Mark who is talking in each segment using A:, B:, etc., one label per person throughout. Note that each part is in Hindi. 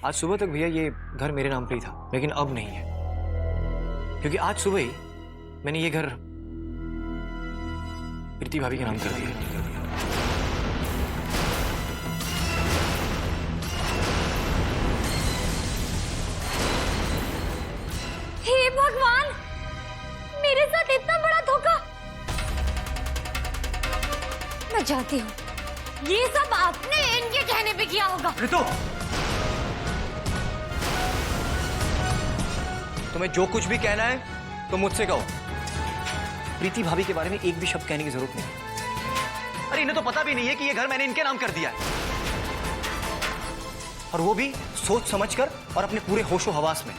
A: आज सुबह तक भैया ये घर मेरे नाम पे ही था, लेकिन अब नहीं है, क्योंकि आज सुबह ही मैंने ये घर प्रीति भाभी के नाम कर दिया।
B: हे भगवान, मेरे साथ इतना बड़ा धोखा। मैं जानती हूँ ये सब आपने इनके कहने पे किया होगा।
A: ऋतु, तुम्हें जो कुछ भी कहना है तो मुझसे कहो। प्रीति भाभी के बारे में एक भी शब्द कहने की जरूरत नहीं। अरे इन्हें तो पता भी नहीं है कि ये घर मैंने इनके नाम कर दिया है, और वो भी सोच समझकर और अपने पूरे होशो हवास में,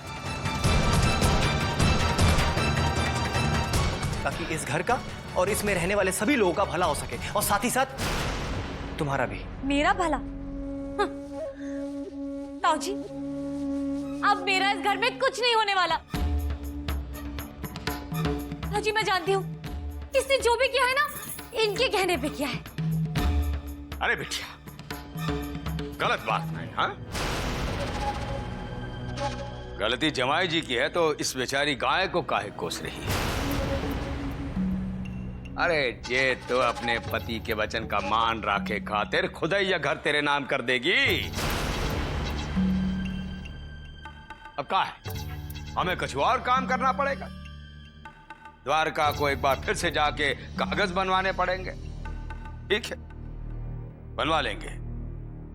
A: ताकि इस घर का और इसमें रहने वाले सभी लोगों का भला हो सके, और साथ ही साथ तुम्हारा भी।
B: मेरा भला? ताऊ जी, अब मेरा इस घर में कुछ नहीं होने वाला। ताऊ जी, मैं जानती हूँ इसने जो भी किया है ना, इनके कहने पे किया है।
C: अरे बिटिया, गलत बात नहीं। हाँ, गलती जमाई जी की है तो इस बेचारी गाय को काहे कोस रही है? अरे जे तो अपने पति के वचन का मान रखे खातिर खुद ही यह घर तेरे नाम कर देगी। अब क्या है, हमें कुछ और काम करना पड़ेगा। द्वारका को एक बार फिर से जाके कागज बनवाने पड़ेंगे। ठीक है, बनवा लेंगे,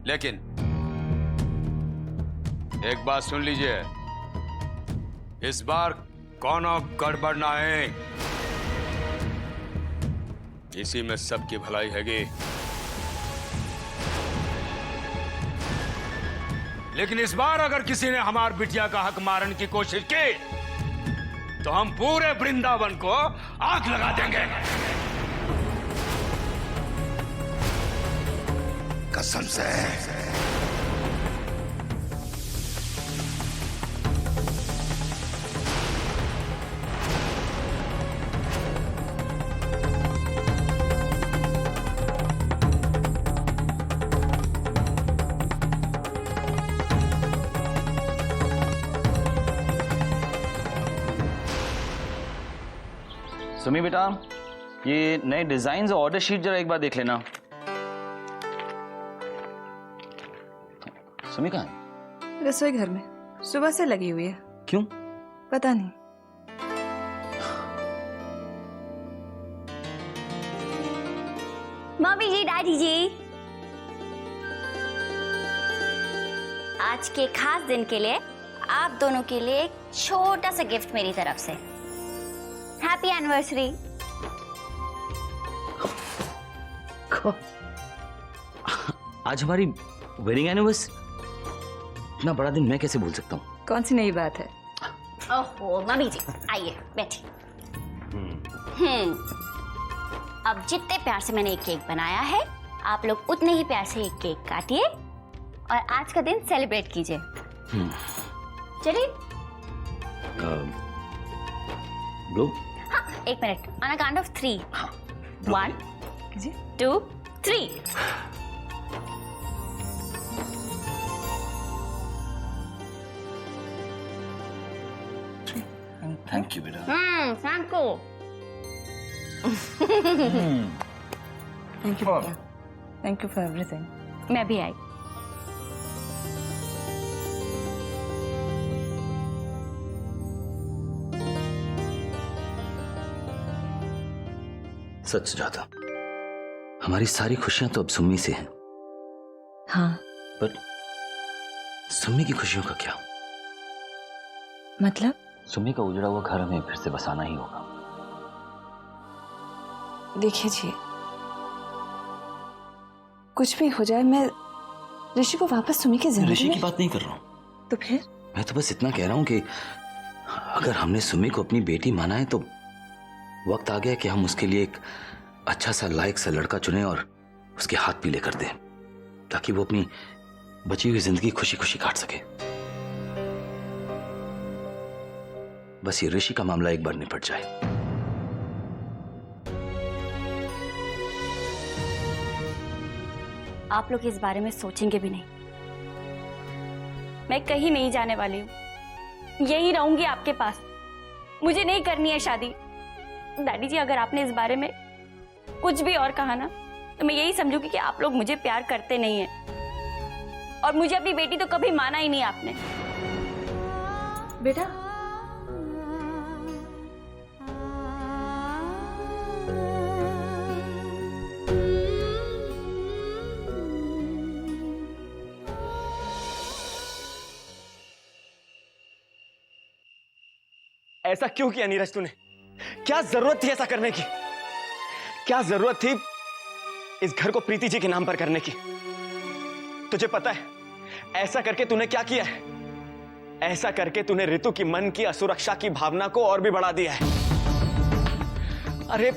C: लेकिन एक बात सुन लीजिए, इस बार कोनो गड़बड़ ना है, इसी में सबकी भलाई हैगी। लेकिन इस बार अगर किसी ने हमार बिटिया का हक मारने की कोशिश की तो हम पूरे वृंदावन को आग लगा देंगे। कसम से।
D: सुमी बेटा, ये नए डिजाइन और ऑर्डर शीट जरा एक बार देख लेना। सुमी कहाँ है?
E: रसोई घर में सुबह से लगी हुई है।
D: क्यों?
E: पता नहीं।
B: मम्मी जी, डैडी जी, आज के खास दिन के लिए आप दोनों के लिए एक छोटा सा गिफ्ट मेरी तरफ से। Happy anniversary.
D: आज हमारी वेडिंग एनिवर्सरी। इतना बड़ा दिन मैं कैसे भूल सकता हूँ?
E: कौन सी नई बात है?
B: ओहो मम्मी जी, आइए बैठिए। अब जितने प्यार से मैंने एक केक बनाया है, आप लोग उतने ही प्यार से एक केक काटिए और आज का दिन सेलिब्रेट कीजिए। चलिए।
D: ब्लो?
B: हाँ, एक मिनट। On a count of 3। 1 2 3।
D: Thank you बेटा।
B: Thank you.
E: थैंक यू बेटा, थैंक यू फॉर एवरीथिंग।
B: मैं भी आई।
D: सच जाता, हमारी सारी खुशियां तो अब सुम्मी से हैं।
E: हाँ,
D: पर सुम्मी की खुशियों का क्या?
E: मतलब?
D: सुम्मी का उजड़ा हुआ घर हमें फिर से बसाना ही होगा।
E: देखिए जी, कुछ भी हो जाए, मैं ऋषि को वापस सुमी की जिंदगी
D: ऋषि
E: में...
D: की बात नहीं कर रहा हूं।
E: तो फिर?
D: मैं तो बस इतना कह रहा हूं कि अगर हमने सुम्मी को अपनी बेटी माना है तो वक्त आ गया कि हम उसके लिए एक अच्छा सा लायक सा लड़का चुने और उसके हाथ पीले कर दें, ताकि वो अपनी बची हुई जिंदगी खुशी खुशी काट सके। बस ये ऋषि का मामला एक बार निपट जाए।
B: आप लोग इस बारे में सोचेंगे भी नहीं। मैं कहीं नहीं जाने वाली हूँ, यहीं रहूंगी आपके पास। मुझे नहीं करनी है शादी। डैडी जी, अगर आपने इस बारे में कुछ भी और कहा ना, तो मैं यही समझूंगी कि आप लोग मुझे प्यार करते नहीं हैं, और मुझे अपनी बेटी तो कभी माना ही नहीं आपने।
E: बेटा,
F: ऐसा क्यों किया नीरज तूने? क्या जरूरत थी ऐसा करने की? क्या जरूरत थी इस घर को प्रीति जी के नाम पर करने की? तुझे पता है ऐसा करके तूने क्या किया है? ऐसा करके तूने ऋतु की मन की असुरक्षा की भावना को और भी बढ़ा दिया है। अरे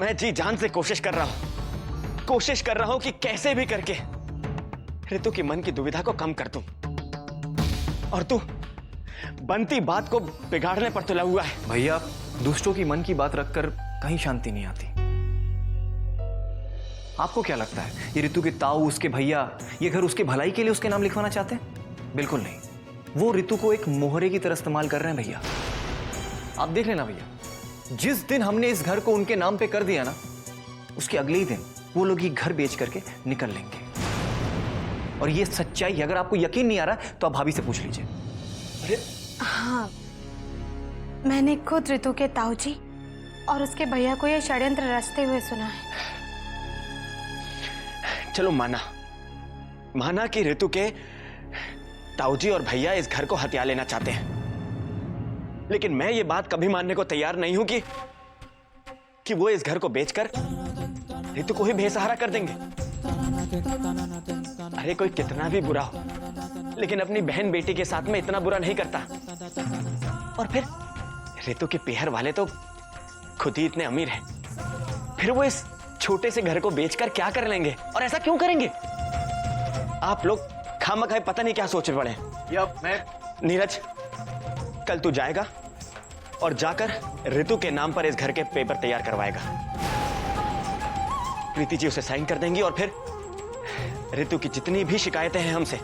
F: मैं जी जान से कोशिश कर रहा हूं कि कैसे भी करके ऋतु की मन की दुविधा को कम कर दूं, और तू बनती बात को बिगाड़ने पर तुला हुआ है।
A: भैया, दूसरों की मन की बात रखकर कहीं शांति नहीं आती। आपको क्या लगता है ये ऋतु के ताऊ, उसके भैया, ये घर उसके भलाई के लिए उसके नाम लिखवाना चाहते हैं? बिल्कुल नहीं। वो ऋतु को एक मोहरे की तरह इस्तेमाल कर रहे हैं भैया। आप देख लेना भैया, जिस दिन हमने इस घर को उनके नाम पे कर दिया ना, उसके अगले ही दिन वो लोग ये घर बेच करके निकल लेंगे। और ये सच्चाई, अगर आपको यकीन नहीं आ रहा तो आप भाभी से पूछ लीजिए।
G: हाँ, मैंने खुद ऋतु के ताऊ जी और उसके भैया को यह षड्यंत्र रचते हुए सुना है।
F: चलो माना कि ऋतु के ताऊजी और भैया इस घर को हथिया लेना चाहते हैं, लेकिन मैं ये बात कभी मानने को तैयार नहीं हूं कि वो इस घर को बेचकर ऋतु को ही बेसहारा कर देंगे। अरे कोई कितना भी बुरा हो, लेकिन अपनी बहन बेटी के साथ में इतना बुरा नहीं करता। और फिर ऋतु के पेहर वाले तो खुद ही इतने अमीर हैं, फिर वो इस छोटे से घर को बेचकर क्या कर लेंगे? और ऐसा क्यों करेंगे? आप लोग खामखाए पता नहीं क्या सोच पड़े हैं। नीरज, कल तू जाएगा और जाकर ऋतु के नाम पर इस घर के पेपर तैयार करवाएगा। प्रीति जी उसे साइन कर देंगी और फिर ऋतु की जितनी भी शिकायतें हैं हमसे,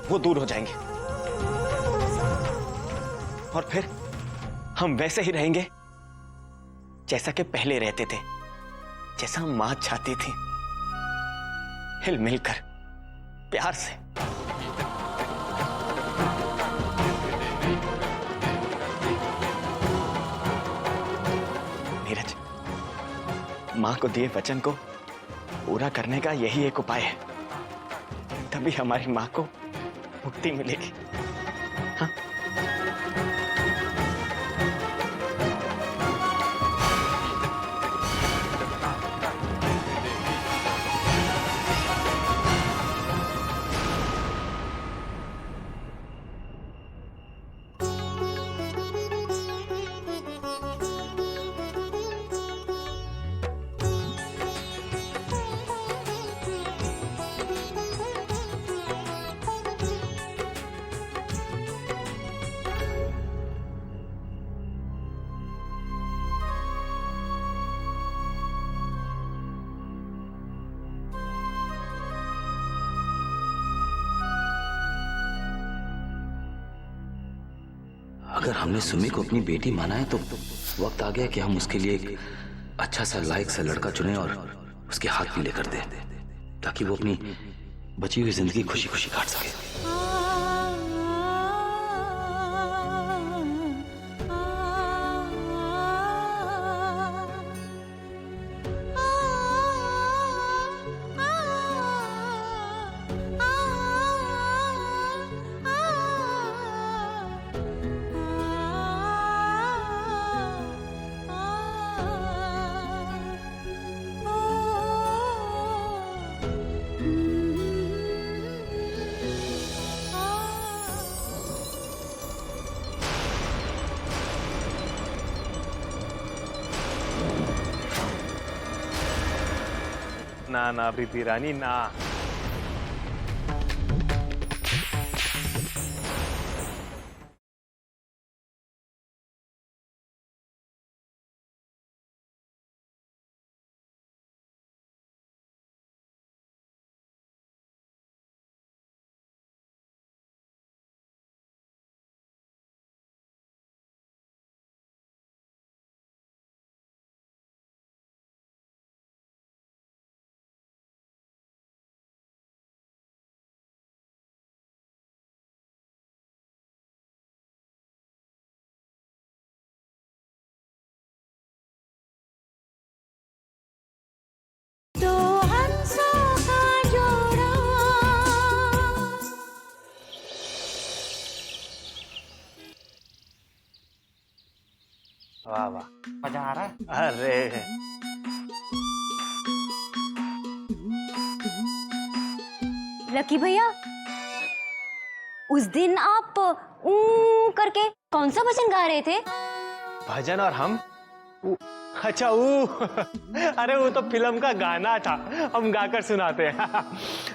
F: वो दूर हो जाएंगी। और फिर हम वैसे ही रहेंगे जैसा कि पहले रहते थे, जैसा मां चाहती थी, हिल मिलकर प्यार से। नीरज, मां को दिए वचन को पूरा करने का यही एक उपाय है, तभी हमारी मां को मुक्ति मिलेगी। हाँ?
D: अगर हमने सुमी को अपनी बेटी माना है तो वक्त आ गया कि हम उसके लिए एक अच्छा सा लायक सा लड़का चुने और उसके हाथ पीले कर दें, ताकि वो अपनी बची हुई जिंदगी खुशी खुशी काट सके।
H: ना ना प्रीति रानी ना। वाह वाह,
F: मजा आ रहा है।
H: अरे
B: लकी भैया, उस दिन आप करके कौन सा भजन गा रहे थे?
H: भजन और हम अच्छा अरे वो तो फिल्म का गाना था, हम गाकर सुनाते हैं।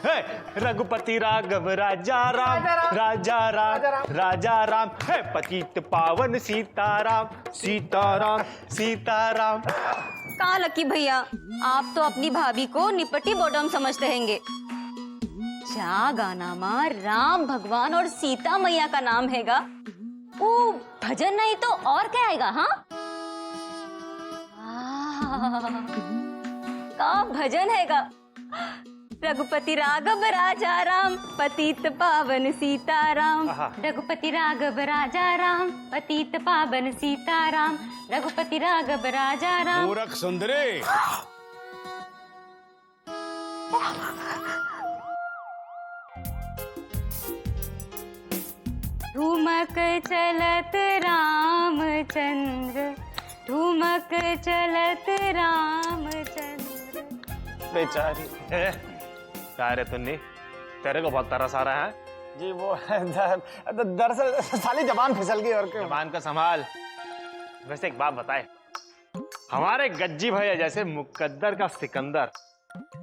H: हे, रघुपति राघव राजा राम, राजा राम राजा राम, हे पतित पावन सीताराम, सीताराम सीताराम।
B: कहा लकी भैया, आप तो अपनी भाभी को निपटी बॉटम समझते हैंगे। क्या गाना माँ, राम भगवान और सीता मैया का नाम हैगा, वो भजन नहीं तो और क्या आएगा? हाँ, का भजन हैगा। रघुपति राघव राजा राम, पतित पावन सीताराम, रघुपति राघव राजा राम, पतित पावन सीताराम, रघुपति राघव राजा राम।
C: मूर्ख सुंदरी,
B: ठुमक चलत रामचंद्र, ठुमक चलत रामचंद्र।
H: बेचारी क्या रे तुन्नी, तेरे को बहुत तरस आ रहा है?
F: जी वो दरअसल साली जबान फिसल गई और क्या।
H: जबान का संभाल। वैसे एक बात बताए, हमारे गज्जी भैया जैसे मुकद्दर का सिकंदर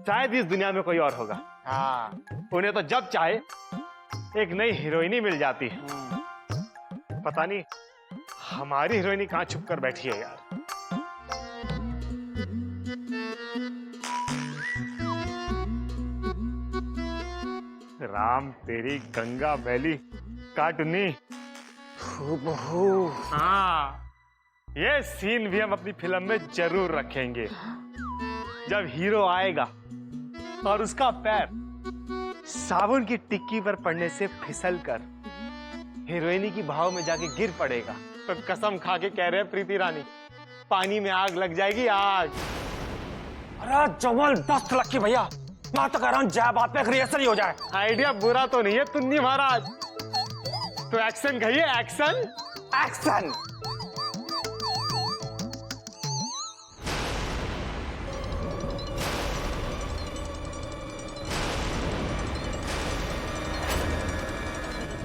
H: शायद इस दुनिया में कोई और होगा।
F: हाँ,
H: उन्हें तो जब चाहे एक नई हीरोइनी मिल जाती है। पता नहीं हमारी हीरोइनी कहाँ छुप कर बैठी है यार। राम तेरी गंगा मैली काटनी। हाँ, ये सीन भी हम अपनी फिल्म में जरूर रखेंगे। जब हीरो आएगा और उसका पैर साबुन की टिक्की पर पड़ने से फिसल कर हीरोइनी की भाव में जाके गिर पड़ेगा, तो कसम खा के कह रहे हैं प्रीति रानी, पानी में आग लग जाएगी, आग।
F: अरे जबरदस्त लक्की भैया, मैं तो कह रहा हूँ जय बात पे एक रिहर्सल ही हो जाए।
H: आइडिया बुरा तो नहीं है तुन्नी महाराज, तो एक्शन कहिए, एक्शन।
F: एक्शन।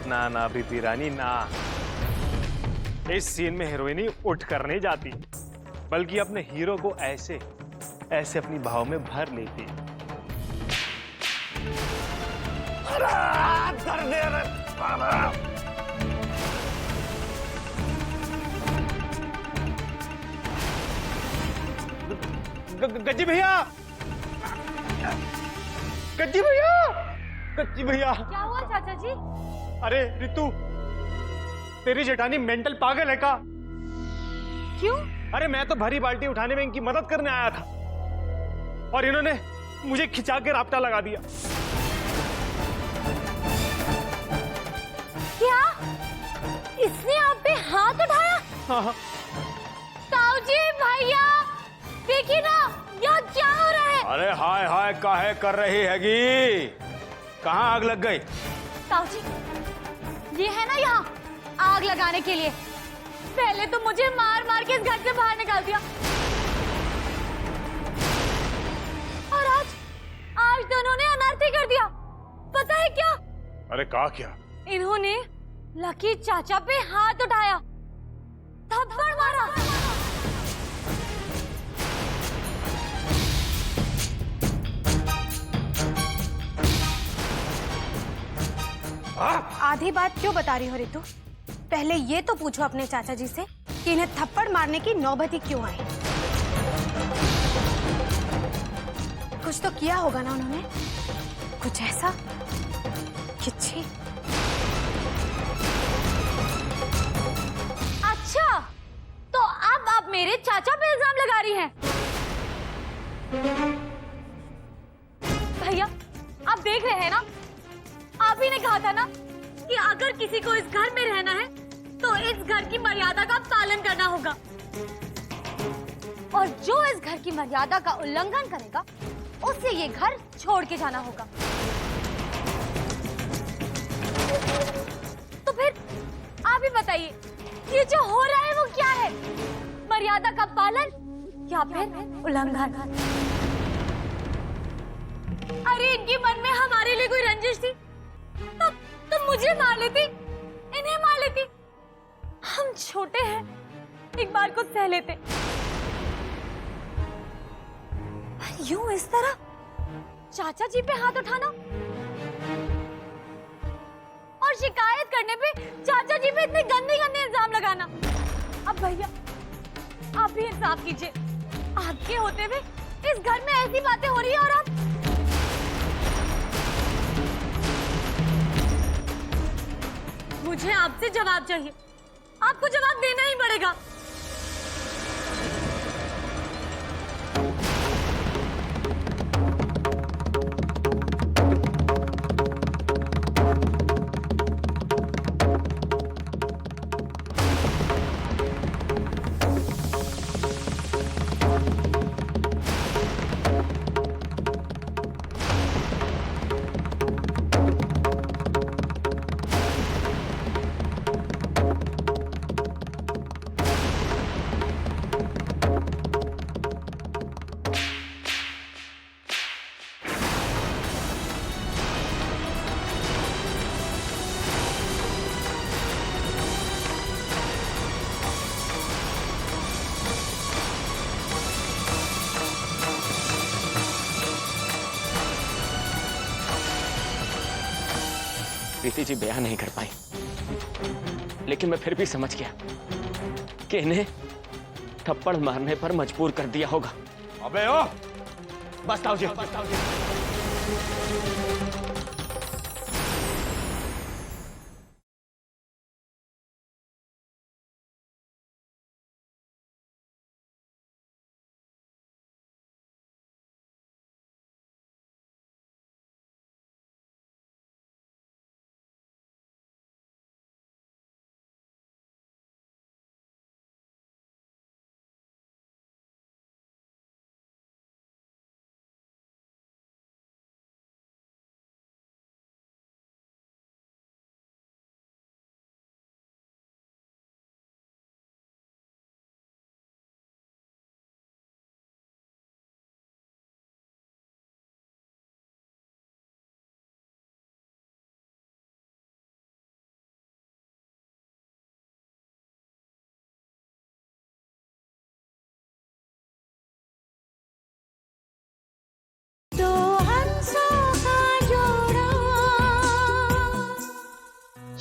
H: ना ना प्रीति रानी ना, इस सीन में हीरोइनी उठ कर नहीं जाती, बल्कि अपने हीरो को ऐसे ऐसे अपनी भाव में भर लेती। गज्जी भैया, गज्जी भैया, गज्जी भैया।
B: क्या हुआ चाचा जी?
H: अरे रितु, तेरी जेठानी मेंटल पागल है का?
B: क्यों?
H: अरे मैं तो भरी बाल्टी उठाने में इनकी मदद करने आया था और इन्होंने मुझे खिंचा के राप्टा लगा दिया।
B: क्या? इसने आप पे हाथ उठाया?
H: हाँ।
B: ताऊ जी, भैया, देखिए ना, यहाँ क्या हो रहा है?
C: अरे हाय हाय काहे कर रही हैगी? कहाँ आग लग गई?
B: ताऊ जी, ये है ना यहाँ आग लगाने के लिए। पहले तो मुझे मार मार के इस घर से बाहर निकाल दिया, और आज दोनों ने अनर्थी कर दिया। पता है क्या?
H: अरे कहा क्या?
B: इन्होंने लकी चाचा पे हाथ उठाया, थप्पड़ मारा।
G: आधी बात क्यों बता रही हो रितु? पहले ये तो पूछो अपने चाचा जी से कि इन्हें थप्पड़ मारने की नौबत ही क्यों आई। कुछ तो किया होगा ना उन्होंने, कुछ ऐसा कि छी।
B: अच्छा, तो अब आप मेरे चाचा पे इल्जाम लगा रही हैं? भैया, आप देख रहे हैं ना, आप ही ने कहा था ना कि अगर किसी को इस घर में रहना है तो इस घर की मर्यादा का पालन करना होगा, और जो इस घर की मर्यादा का उल्लंघन करेगा उसे ये घर छोड़ के जाना होगा। तो फिर आप ही बताइए, ये जो हो रहा है वो क्या है? मर्यादा का पालन या फिर उल्लंघन? अरे इनके मन में हमारे लिए कोई रंजिश थी तो मुझे मार लेती, इन्हें मार लेती। हम छोटे हैं, एक बार को सह लेते। यूं इस तरह चाचा जी पे हाथ उठाना और शिकायत करने पे चाचा जी पे इतने गंदे गंदे इल्जाम लगाना। अब भैया आप भी इंसाफ कीजिए, आपके होते हुए इस घर में ऐसी बातें हो रही है और आप मुझे आपसे जवाब चाहिए, आपको जवाब देना ही पड़ेगा।
F: प्रीति जी बयान नहीं कर पाई, लेकिन मैं फिर भी समझ गया कि इन्हें थप्पड़ मारने पर मजबूर कर दिया होगा।
C: अबे ओ,
F: बस ताऊ जी।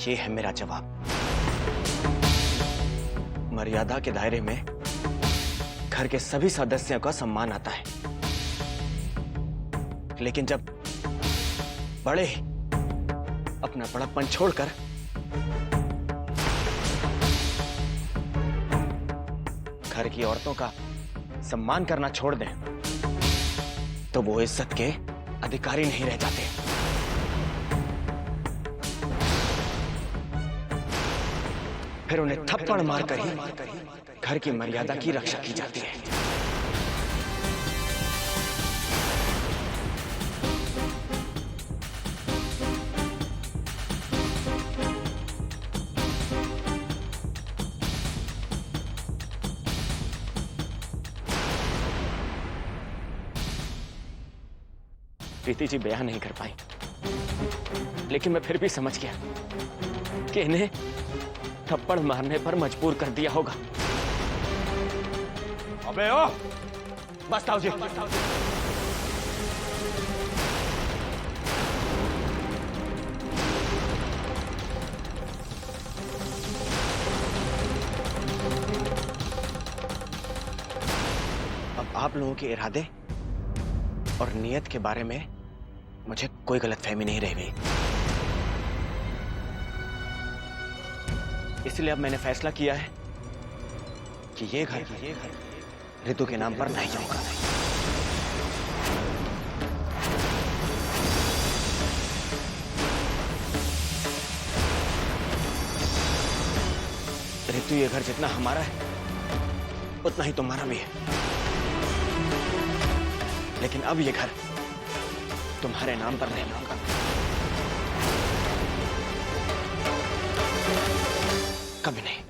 F: ये है मेरा जवाब। मर्यादा के दायरे में घर के सभी सदस्यों का सम्मान आता है, लेकिन जब बड़े अपना बड़प्पन छोड़कर घर की औरतों का सम्मान करना छोड़ दें, तो वो इज्जत के अधिकारी नहीं रह जाते। फिर उन्हें थप्पड़ मारकर ही घर की मर्यादा की रक्षा की जाती है। प्रीति जी बयान नहीं कर पाई, लेकिन मैं फिर भी समझ गया कि इन्हें थप्पड़ मारने पर मजबूर कर दिया होगा।
C: अबे ओ,
F: बस ताऊ जी। अब आप लोगों के इरादे और नियत के बारे में मुझे कोई गलतफहमी नहीं रह गई, इसलिए अब मैंने फैसला किया है कि ये घर रितु के नाम पर नहीं जाऊंगा। रितु, ये घर जितना हमारा है उतना ही तुम्हारा भी है, लेकिन अब ये घर तुम्हारे नाम पर नहीं लूंगा। कभी नहीं।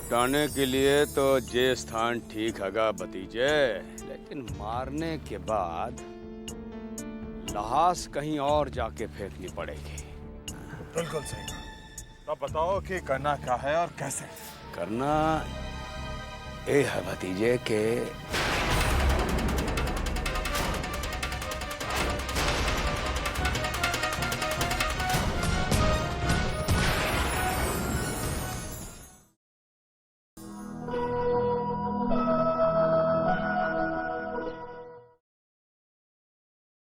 C: निपटाने के लिए तो ये स्थान ठीक हैगा भतीजे, लेकिन मारने के बाद लाश कहीं और जाके फेंकनी पड़ेगी।
H: बिल्कुल सही। तो बताओ कि करना क्या है और कैसे?
C: करना ये है भतीजे के